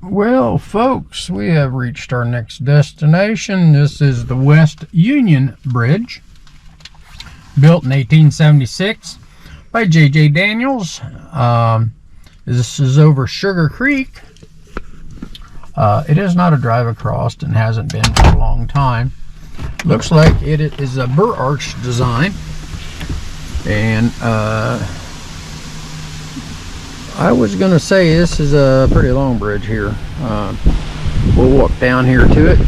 Well, folks, we have reached our next destination. This is the West Union Bridge, built in 1876 by J.J. Daniels. This is over Sugar Creek. It is not a drive across and hasn't been for a long time. Looks like it is a burr arch design, and I was gonna say this is a pretty long bridge here. We'll walk down here to it.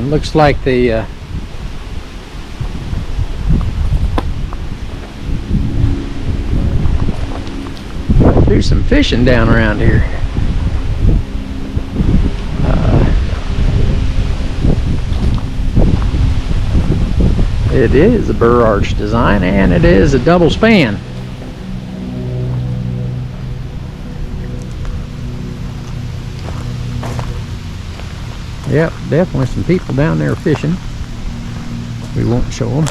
Looks like the do some fishing down around here. It is a burr arch design, and it is a double span. Yep, definitely some people down there fishing. We won't show them.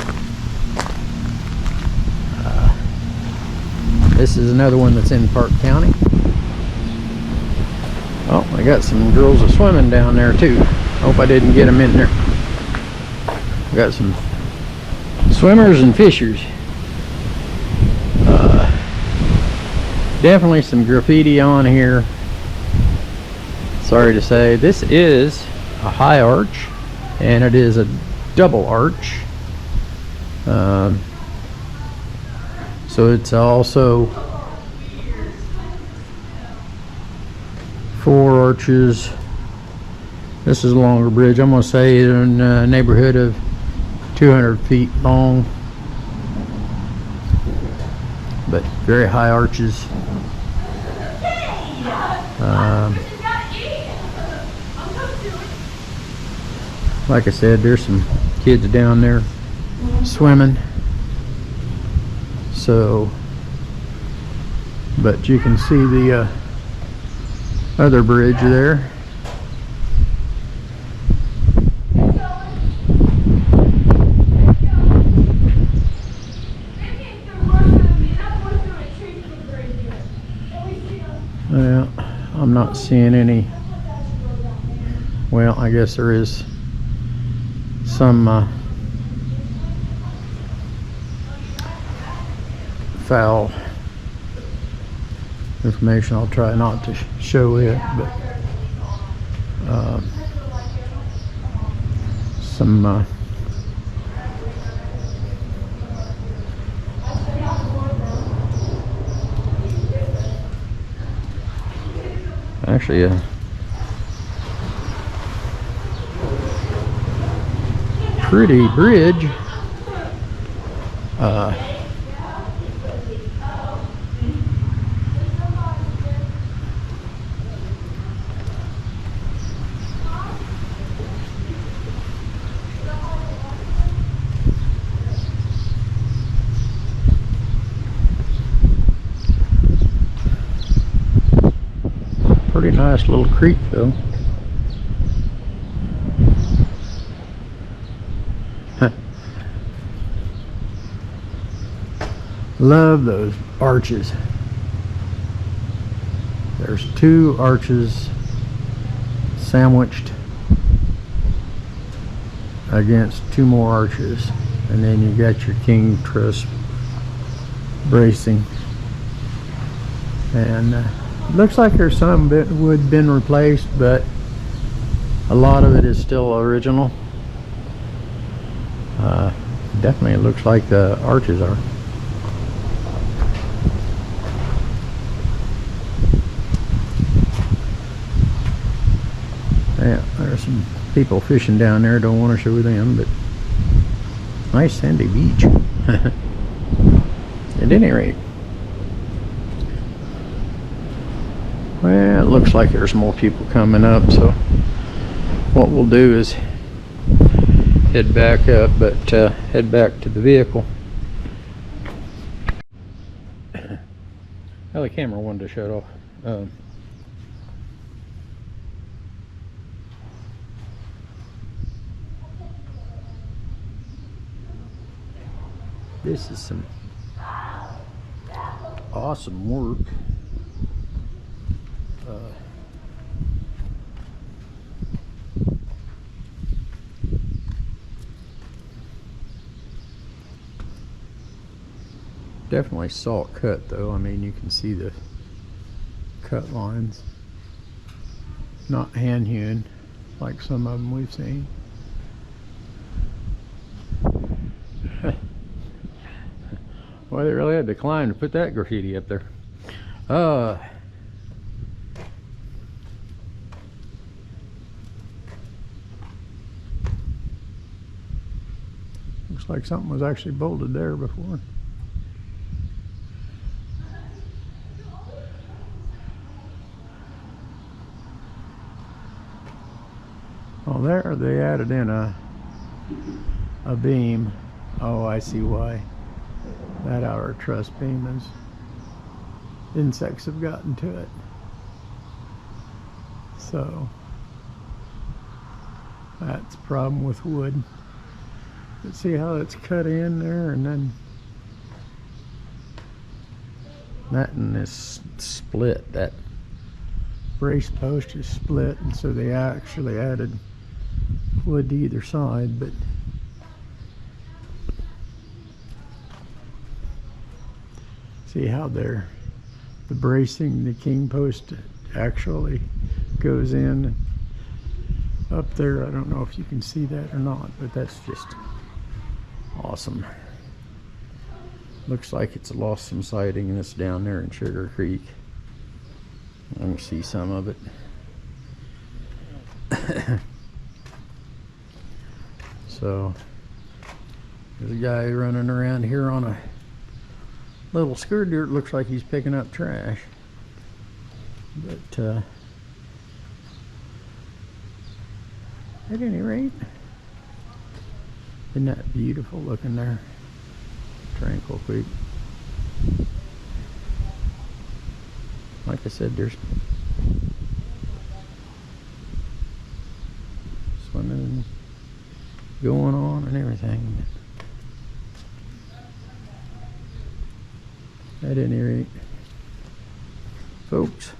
This is another one that's in Park County. Oh, I got some girls are swimming down there too. Hope I didn't get them in there. Got some swimmers and fishers. Definitely some graffiti on here. Sorry to say, this is a high arch, and it is a double arch. So it's also 4 arches. This is a longer bridge. I'm going to say in a neighborhood of 200 feet long, but very high arches. Like I said, there's some kids down there swimming. So, but you can see the other bridge there. Well, I'm not seeing any. Well, I guess there is some foul information. I'll try not to show it, but some actually a pretty bridge. Pretty nice little creek though. Love those arches. There's 2 arches sandwiched against 2 more arches, and then you got your king truss bracing, and looks like there's some that would been replaced, but a lot of it is still original. Definitely it looks like the arches are. Yeah, there's some people fishing down there. Don't want to show them, but nice sandy beach. At any rate, well, it looks like there's more people coming up, so what we'll do is head back up, but head back to the vehicle. Well, the camera wanted to shut off. This is some awesome work. Definitely salt cut though. I mean, you can see the cut lines. Not hand hewn like some of them we've seen. Well, they really had to climb to put that graffiti up there. Looks like something was actually bolted there before. Well, there they added in a beam. Oh, I see why. That outer truss beam is, insects have gotten to it. So that's a problem with wood. Let's see how it's cut in there, and then that and this split, that brace post is split, and so they actually added wood to either side. But see how the bracing, the king post actually goes in up there. I don't know if you can see that or not, but that's just awesome. Looks like it's lost some siding, and it's down there in Sugar Creek. Let me see some of it. So there's a guy running around here on a little skirt dirt. Looks like he's picking up trash. But at any rate, isn't that beautiful looking there? Tranquil Creek. Like I said, there's swimming going on and everything. At any rate, folks,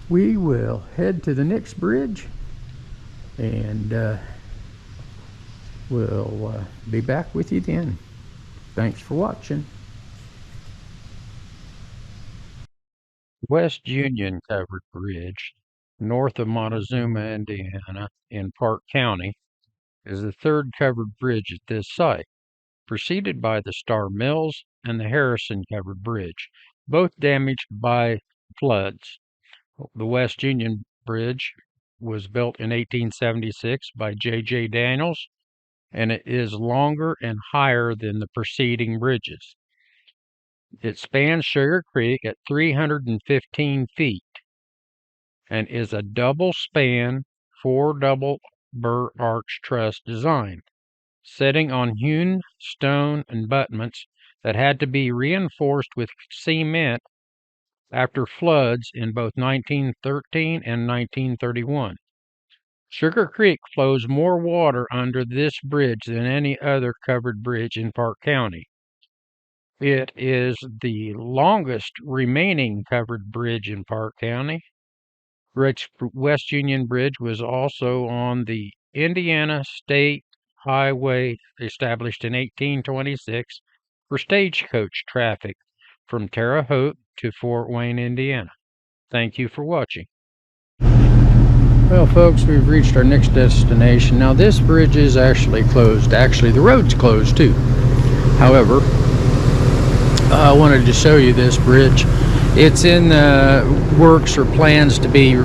we will head to the next bridge, and we'll be back with you then. Thanks for watching. West Union Covered Bridge, north of Montezuma, Indiana, in Park County, is the third covered bridge at this site, preceded by the Star Mills and the Harrison Covered Bridge, both damaged by floods. The West Union Bridge was built in 1876 by J.J. Daniels, and it is longer and higher than the preceding bridges. It spans Sugar Creek at 315 feet and is a double span, 4 double burr arch truss design, setting on hewn stone and abutments that had to be reinforced with cement after floods in both 1913 and 1931. Sugar Creek flows more water under this bridge than any other covered bridge in Park County. It is the longest remaining covered bridge in Park County. West Union Bridge was also on the Indiana State Highway, established in 1826 for stagecoach traffic from Terre Haute to Fort Wayne, Indiana. Thank you for watching. Well, folks, we've reached our next destination. Now, this bridge is actually closed. Actually, the road's closed too. However, I wanted to show you this bridge. It's in works or plans to be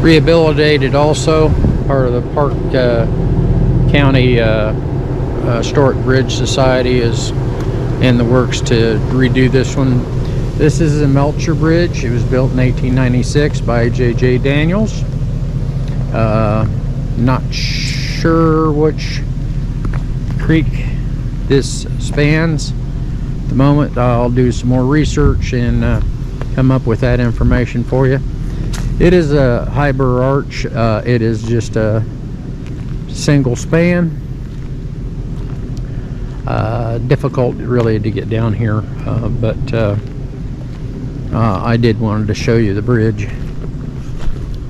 rehabilitated also. Part of the Park County Historic Bridge Society is in the works to redo this one. This is the Melcher Bridge. It was built in 1896 by J.J. Daniels. Not sure which creek this spans. the moment. I'll do some more research and come up with that information for you. It is a high burr arch. It is just a single span. Difficult really to get down here, but I did wanted to show you the bridge.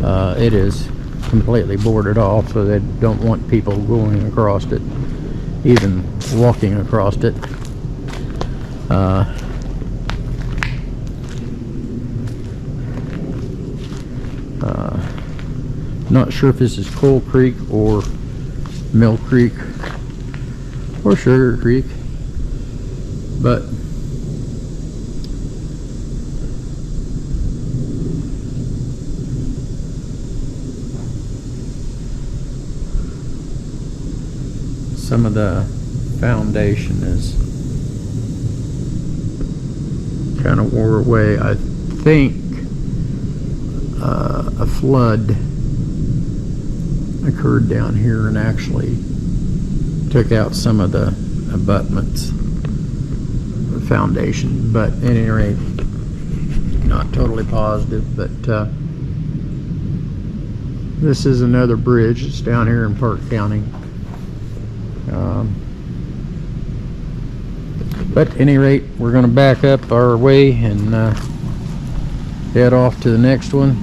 It is completely boarded off, so they don't want people going across it, even walking across it. Not sure if this is Coal Creek or Mill Creek or Sugar Creek, but some of the foundation is kind of wore away. I think a flood occurred down here and actually took out some of the abutments, the foundation, but at any rate, not totally positive. But this is another bridge. It's down here in Park County. But at any rate, we're going to back up our way and head off to the next one.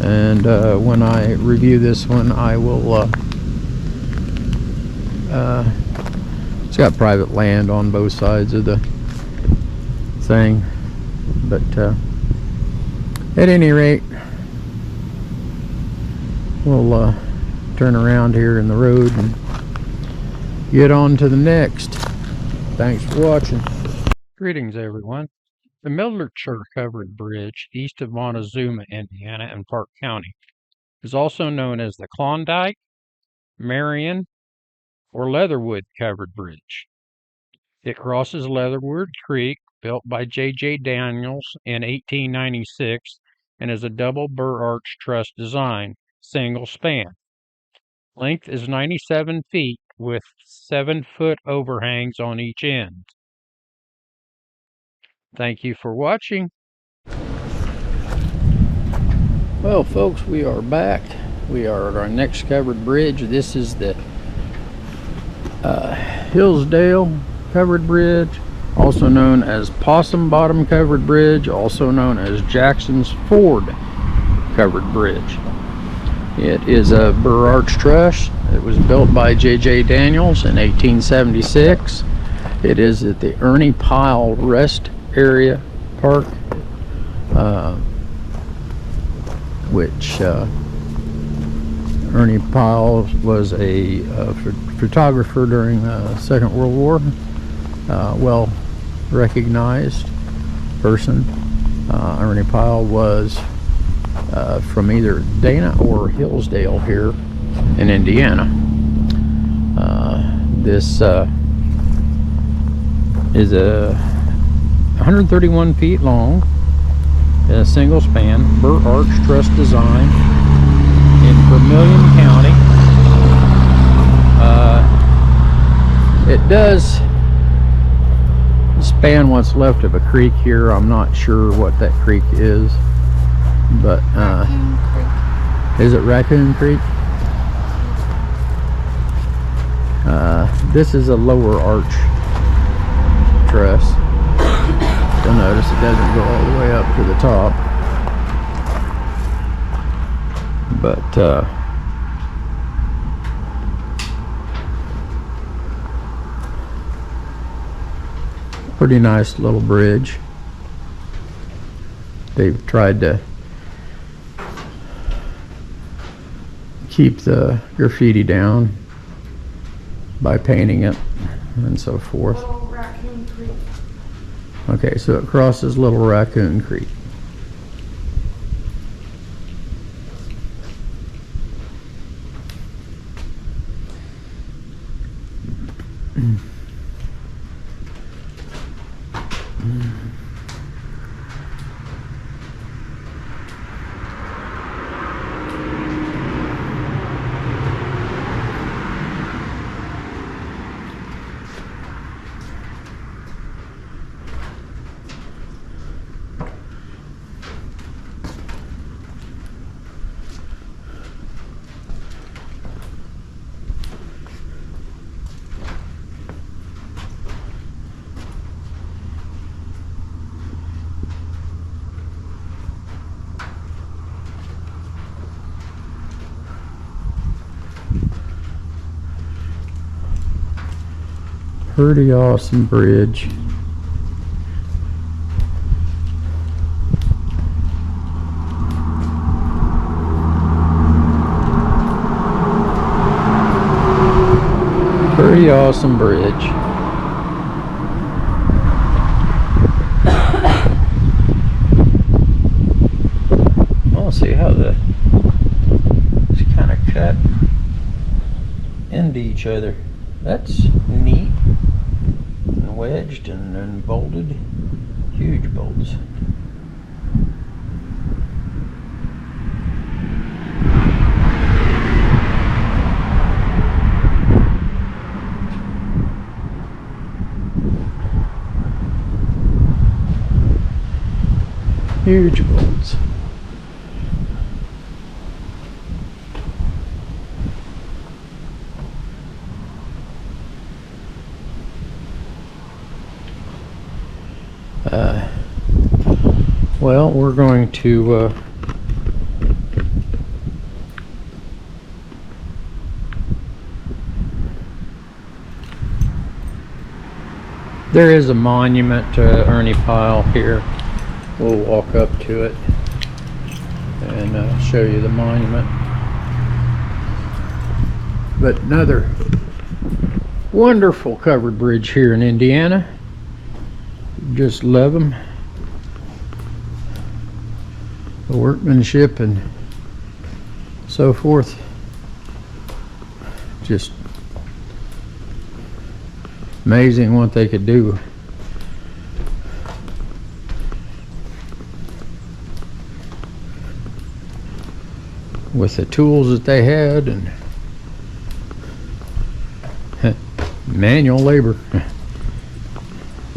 And when I review this one, I will it's got private land on both sides of the thing, but at any rate, we'll turn around here in the road and get on to the next. Thanks for watching. Greetings, everyone. The Melcher covered bridge east of Montezuma, Indiana, in Park County is also known as the Klondike, Marion, or Leatherwood covered bridge. It crosses Leatherwood Creek, built by J.J. Daniels in 1896, and is a double burr arch truss design, single span. Length is 97 feet with 7-foot overhangs on each end. Thank you for watching. Well, folks, we are back. We are at our next covered bridge. This is the Hillsdale covered bridge, also known as Possum Bottom covered bridge, also known as Jackson's Ford covered bridge. It is a burr arch truss. It was built by J.J. Daniels in 1876. It is at the Ernie Pyle Rest Area Park, which Ernie Pyle was a photographer during the Second World War, well recognized person. Ernie Pyle was from either Dana or Hillsdale here in Indiana. This is a 131 feet long, a single span burr arch truss design in Vermilion County. It does span what's left of a creek here. I'm not sure what that creek is, but Raccoon Creek. Is it Raccoon Creek? This is a lower arch truss. You'll notice it doesn't go all the way up to the top, but pretty nice little bridge. They've tried to keep the graffiti down by painting it and so forth. Little Raccoon Creek. Okay, so it crosses Little Raccoon Creek. Pretty awesome bridge. Pretty awesome bridge. I'll see how it's kind of cut into each other. That's neat. And wedged and bolted. Huge bolts. Huge bolts. Well, we're going to there is a monument to Ernie Pyle here. We'll walk up to it and show you the monument. But another wonderful covered bridge here in Indiana. Just love them. The workmanship and so forth. Just amazing what they could do. With the tools that they had and manual labor.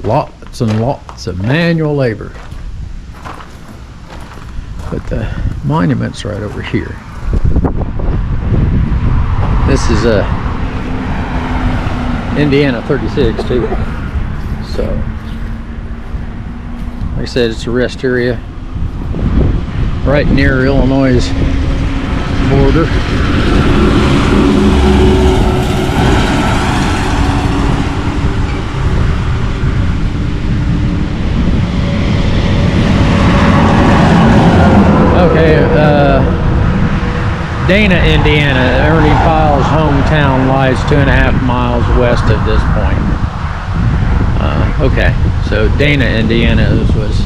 Lots and lots of manual labor. But the monument's right over here. This is Indiana 36 too. So, like I said, it's a rest area right near Illinois' border. Okay, Dana, Indiana, Ernie Pyle's hometown, lies 2.5 miles west of this point. Okay, so Dana, Indiana was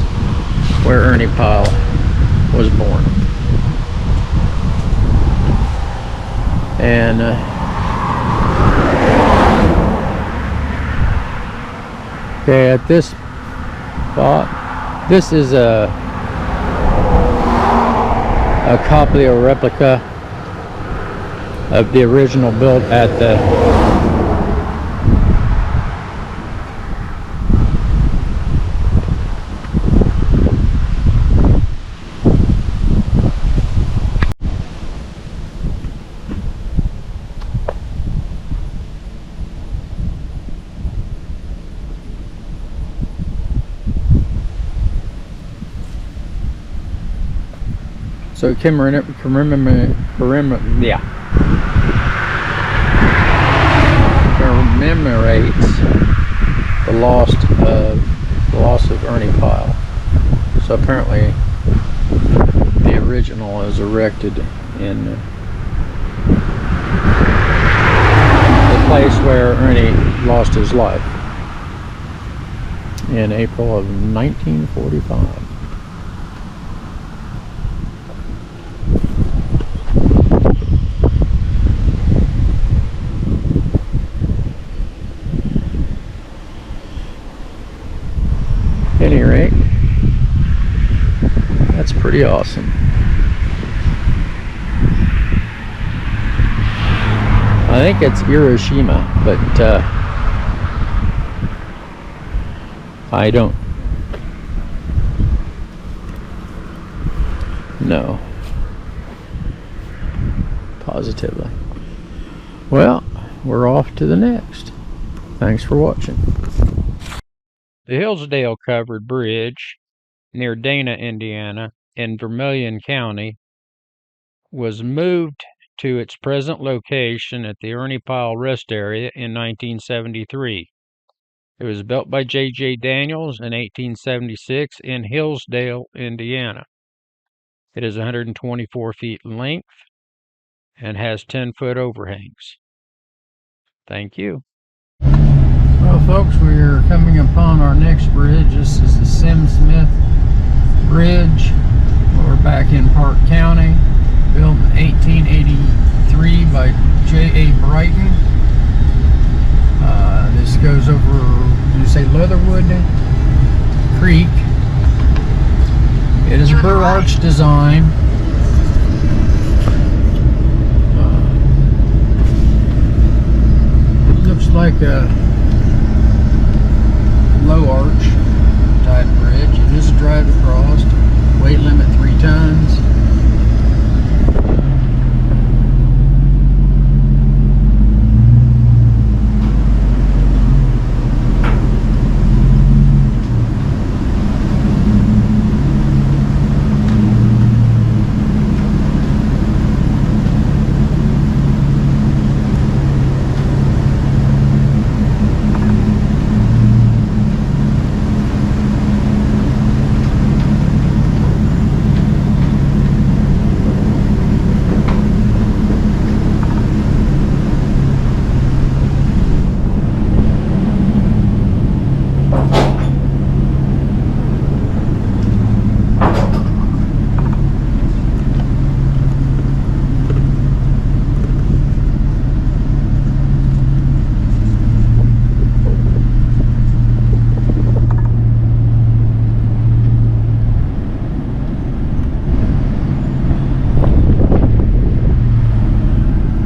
where Ernie Pyle was born. And okay, at this spot, this is a copy or replica of the original built at the so it commemorates the loss of Ernie Pyle. So apparently the original is erected in the place where Ernie lost his life in April of 1945. At any rate, that's pretty awesome. I think it's Hiroshima, but I don't know positively. Well, we're off to the next. Thanks for watching. The Hillsdale covered bridge near Dana, Indiana, in Vermilion County, was moved to its present location at the Ernie Pyle Rest Area in 1973. It was built by J.J. Daniels in 1876 in Hillsdale, Indiana. It is 124 feet in length and has 10-foot overhangs. Thank you. Well, folks, we are coming upon our next bridge. This is the Smith Bridge. We're back in Park County, built in 1883 by J.A. Brighton. This goes over, you say Leatherwood Creek. It is a burr arch design. It looks like a low arch type bridge. It is a drive across. Weight limit 3 tons.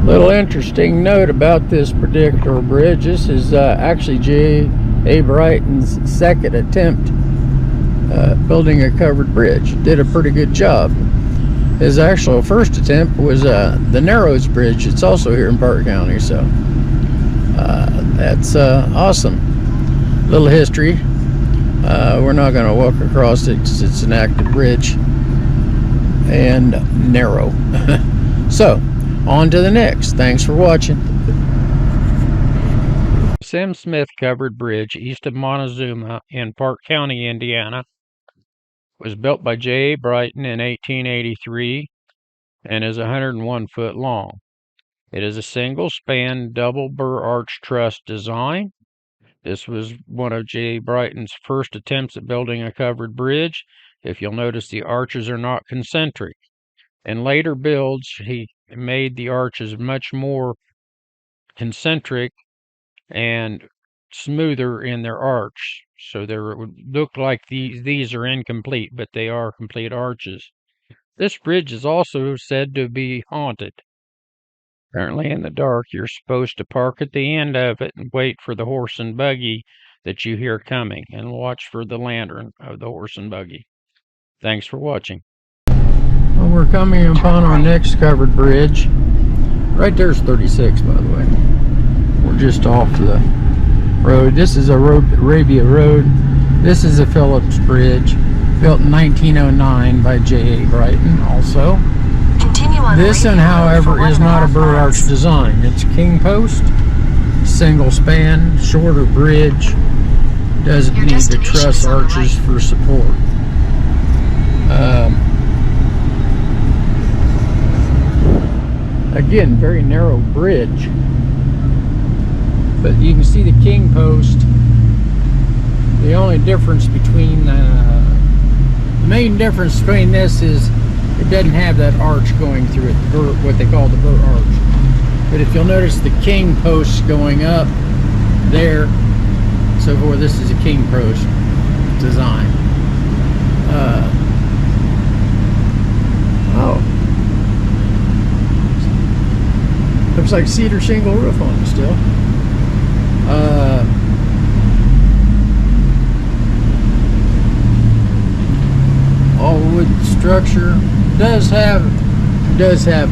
Little interesting note about this particular bridge. This is actually J.A. Brighton's second attempt building a covered bridge. Did a pretty good job. His actual first attempt was the Narrows Bridge. It's also here in Park County, so that's awesome. Little history. We're not going to walk across it because it's an active bridge and narrow. So, on to the next. Thanks for watching. Smith Covered Bridge east of Montezuma in Park County, Indiana, was built by J.A. Brighton in 1883 and is 101 foot long. It is a single-span double burr arch truss design. This was one of J.A. Brighton's first attempts at building a covered bridge. If you'll notice, the arches are not concentric. In later builds, he made the arches much more concentric and smoother in their arch, so they would look like these are incomplete, but they are complete arches. This bridge is also said to be haunted. Apparently in the dark, you're supposed to park at the end of it and wait for the horse and buggy that you hear coming, and watch for the lantern of the horse and buggy. Thanks for watching. Well, we're coming upon our next covered bridge. Right there's 36, by the way. We're just off the road. This is a Arabia Road. This is a Phillips Bridge, built in 1909 by J.A. Brighton also. This one, however, is not a burr arch design. It's king post, single span, shorter bridge. Doesn't need the truss arches for support. Again, very narrow bridge, but you can see the king post. The only difference between the main difference between this is it doesn't have that arch going through it, what they call the burr arch. But if you'll notice the king posts going up there, so forth, this is a king post design. Looks like cedar shingle roof on it still. All wood structure. Does have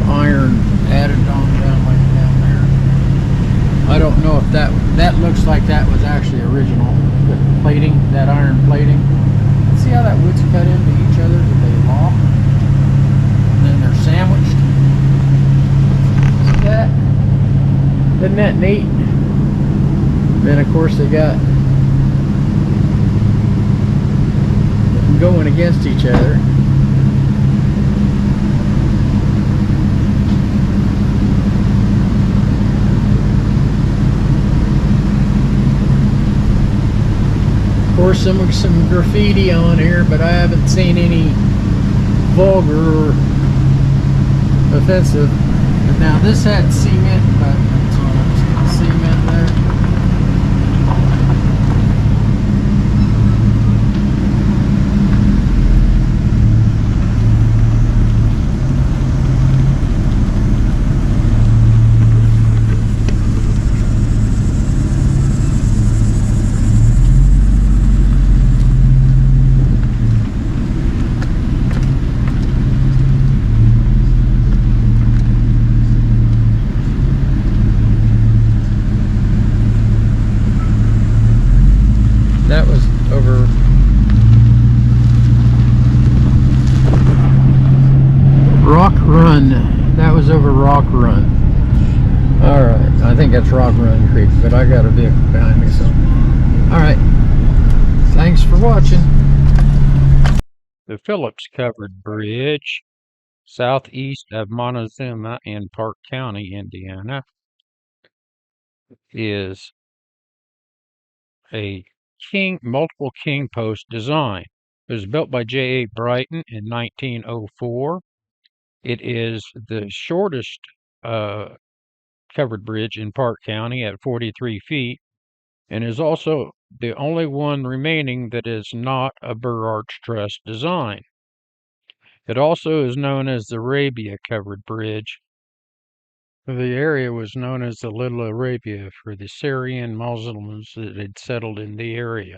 iron added on down there. I don't know if that looks like that was actually original. The plating, that iron plating. See how that wood's cut into each other that they lock, and then they're sandwiched. See that? Isn't that neat? Then of course they got going against each other. Of course, some graffiti on here, but I haven't seen any vulgar or offensive. But now this had cement, but cement there. That was over Rock Run. That was over Rock Run. Alright, I think that's Rock Run Creek, but I got a vehicle behind me, so. Alright, thanks for watching. The Phillips covered bridge, southeast of Montezuma in Park County, Indiana, is a multiple king post design. It was built by J.A. Brighton in 1904. It is the shortest covered bridge in Park County at 43 feet, and is also the only one remaining that is not a burr arch truss design. It also is known as the Arabia covered bridge. The area was known as the Little Arabia for the Syrian Muslims that had settled in the area.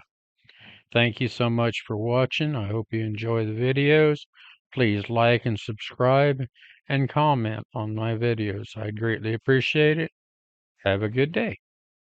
Thank you so much for watching. I hope you enjoy the videos. Please like and subscribe and comment on my videos. I greatly appreciate it. Have a good day.